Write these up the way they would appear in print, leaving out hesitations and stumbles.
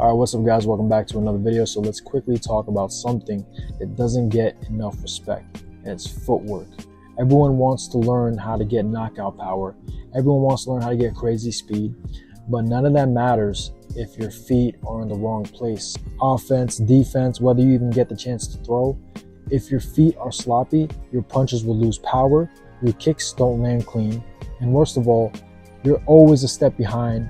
All right, what's up guys, welcome back to another video. So let's quickly talk about something that doesn't get enough respect, and it's footwork. Everyone wants to learn how to get knockout power. Everyone wants to learn how to get crazy speed, but none of that matters if your feet are in the wrong place. Offense, defense, whether you even get the chance to throw, if your feet are sloppy, your punches will lose power, your kicks don't land clean, and worst of all, you're always a step behind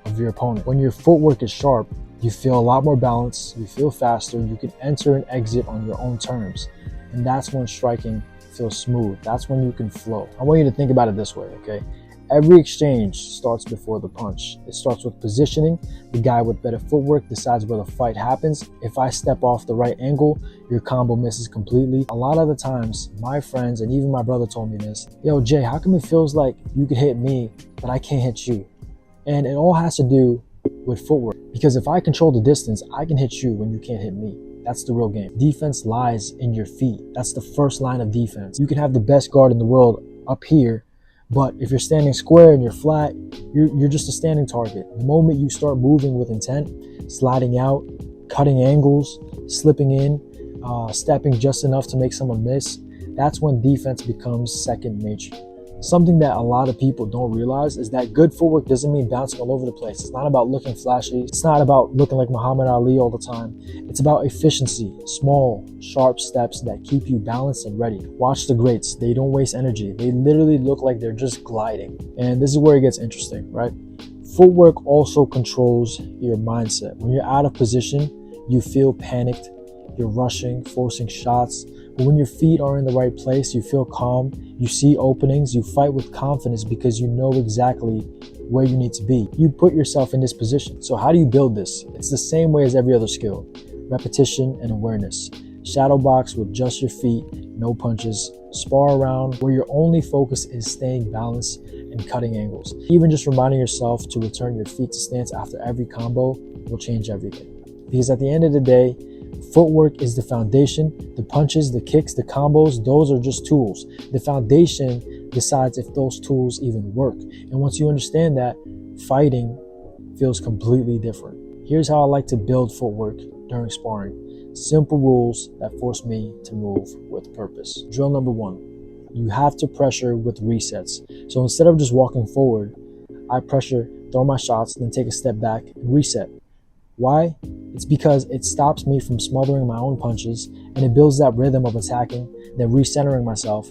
of your opponent. When your footwork is sharp, you feel a lot more balance, you feel faster, you can enter and exit on your own terms. And that's when striking feels smooth. That's when you can flow. I want you to think about it this way, okay? Every exchange starts before the punch. It starts with positioning. The guy with better footwork decides where the fight happens. If I step off the right angle, your combo misses completely. A lot of the times, my friends and even my brother told me this, yo Jay, how come it feels like you could hit me, but I can't hit you? And it all has to do with footwork. Because if I control the distance, I can hit you when you can't hit me. That's the real game. Defense lies in your feet. That's the first line of defense. You can have the best guard in the world up here, but if you're standing square and you're flat, you're just a standing target. The moment you start moving with intent, sliding out, cutting angles, slipping in, stepping just enough to make someone miss, that's when defense becomes second nature. Something that a lot of people don't realize is that good footwork doesn't mean bouncing all over the place. It's not about looking flashy. It's not about looking like Muhammad Ali all the time. It's about efficiency, small, sharp steps that keep you balanced and ready. Watch the greats. They don't waste energy. They literally look like they're just gliding. And this is where it gets interesting, right? Footwork also controls your mindset. When you're out of position, you feel panicked. You're rushing, forcing shots. But when your feet are in the right place, you feel calm, you see openings, you fight with confidence because you know exactly where you need to be. You put yourself in this position. So how do you build this? It's the same way as every other skill: repetition and awareness. Shadow box with just your feet, no punches. Spar around where your only focus is staying balanced and cutting angles. Even just reminding yourself to return your feet to stance after every combo will change everything. Because at the end of the day, footwork is the foundation. The punches, the kicks, the combos, those are just tools. The foundation decides if those tools even work. And once you understand that, fighting feels completely different. Here's how I like to build footwork during sparring. Simple rules that force me to move with purpose. Drill number 1, you have to pressure with resets. So instead of just walking forward, I pressure, throw my shots, then take a step back and reset. Why? It's because it stops me from smothering my own punches, and it builds that rhythm of attacking, then recentering myself.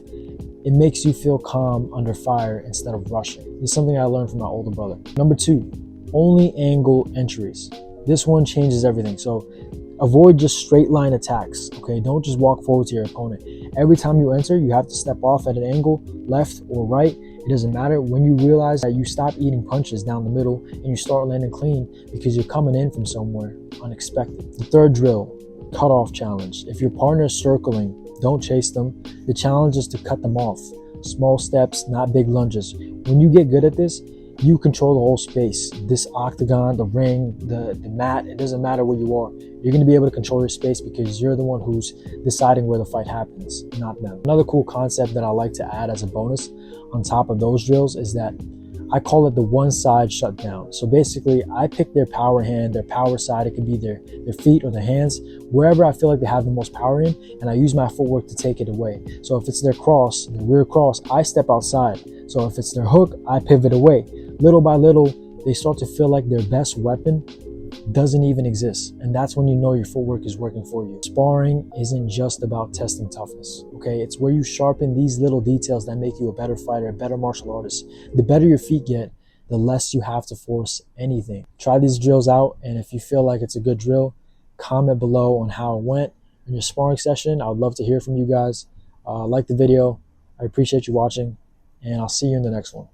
It makes you feel calm under fire instead of rushing. This is something I learned from my older brother. Number 2, only angle entries. This one changes everything. So avoid just straight line attacks, okay? Don't just walk forward to your opponent. Every time you enter, you have to step off at an angle, left or right. It doesn't matter. When you realize that you stop eating punches down the middle and you start landing clean because you're coming in from somewhere unexpected. The third drill, cutoff challenge. If your partner is circling, don't chase them. The challenge is to cut them off. Small steps, not big lunges. When you get good at this, you control the whole space. This octagon, the ring, the mat, it doesn't matter where you are. You're going to be able to control your space because you're the one who's deciding where the fight happens, not them. Another cool concept that I like to add as a bonus on top of those drills is that I call it the one side shutdown. So basically, I pick their power hand, their power side. It could be their feet or their hands, wherever I feel like they have the most power in, and I use my footwork to take it away. So if it's their cross, their rear cross, I step outside. So if it's their hook, I pivot away. Little by little, they start to feel like their best weapon doesn't even exist. And that's when you know your footwork is working for you. Sparring isn't just about testing toughness, okay? It's where you sharpen these little details that make you a better fighter, a better martial artist. The better your feet get, the less you have to force anything. Try these drills out, and if you feel like it's a good drill, comment below on how it went in your sparring session. I would love to hear from you guys. Like the video. I appreciate you watching, and I'll see you in the next one.